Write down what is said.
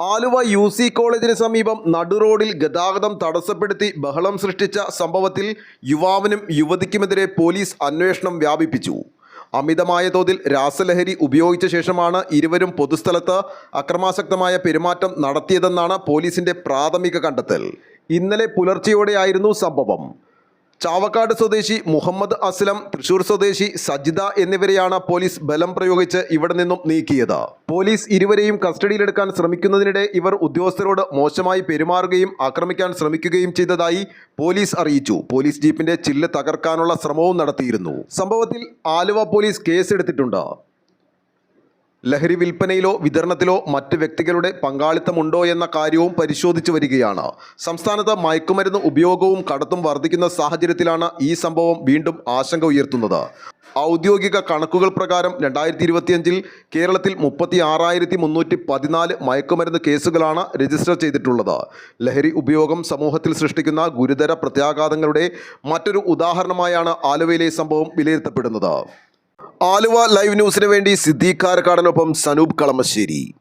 Aluva UC കോളേജിന് സമീപം നടുറോഡിൽ ഗതാഗതം തടസ്സപ്പെടുത്തി ബഹളം സൃഷ്ടിച്ച സംഭവത്തിൽ യുവാവിനും യുവതിക്കുമെതിരെ പോലീസ് അന്വേഷണം വ്യാപിപ്പിച്ചു. അമിതമായ തോതിൽ രാസലഹരി ഉപയോഗിച്ച ശേഷമാണ് ഇരുവരും പൊതുസ്ഥലത്ത് അക്രമാസക്തമായ പെരുമാറ്റം നടത്തിയതെന്നാണ് പോലീസിന്റെ പ്രാഥമിക കണ്ടെത്തൽ. ഇന്നലെ പുലർച്ചെയോടെയായിരുന്നു സംഭവം. ചാവക്കാട് സ്വദേശി മുഹമ്മദ് അസ്ലം, തൃശൂർ സ്വദേശി സജിദ എന്നിവരെയാണ് പോലീസ് ബലം പ്രയോഗിച്ച് ഇവിടെ നിന്നും നീക്കിയത്. പോലീസ് ഇരുവരെയും കസ്റ്റഡിയിലെടുക്കാൻ ശ്രമിക്കുന്നതിനിടെ ഇവർ ഉദ്യോഗസ്ഥരോട് മോശമായി പെരുമാറുകയും ആക്രമിക്കാൻ ശ്രമിക്കുകയും ചെയ്തതായി പോലീസ് അറിയിച്ചു. പോലീസ് ജീപ്പിന്റെ ചില്ല് തകർക്കാനുള്ള ശ്രമവും നടത്തിയിരുന്നു. സംഭവത്തിൽ ആലുവ പോലീസ് കേസെടുത്തിട്ടുണ്ട്. ലഹരി വിൽപ്പനയിലോ വിതരണത്തിലോ മറ്റ് വ്യക്തികളുടെ പങ്കാളിത്തമുണ്ടോ എന്ന കാര്യവും പരിശോധിച്ചു വരികയാണ്. സംസ്ഥാനത്ത് മയക്കുമരുന്ന് ഉപയോഗവും കടത്തും വർദ്ധിക്കുന്ന സാഹചര്യത്തിലാണ് ഈ സംഭവം വീണ്ടും ആശങ്ക ഉയർത്തുന്നത്. ഔദ്യോഗിക കണക്കുകൾ പ്രകാരം 2025 കേരളത്തിൽ 36,314 മയക്കുമരുന്ന് കേസുകളാണ് രജിസ്റ്റർ ചെയ്തിട്ടുള്ളത്. ലഹരി ഉപയോഗം സമൂഹത്തിൽ സൃഷ്ടിക്കുന്ന ഗുരുതര പ്രത്യാഘാതങ്ങളുടെ മറ്റൊരു ഉദാഹരണമായാണ് ആലുവയിലെ സംഭവം വിലയിരുത്തപ്പെടുന്നത്. ആലുവ ലൈവ് ന്യൂസിന് വേണ്ടി സിദ്ദീഖ് കാരക്കാടനൊപ്പം സനൂപ് കളമശ്ശേരി.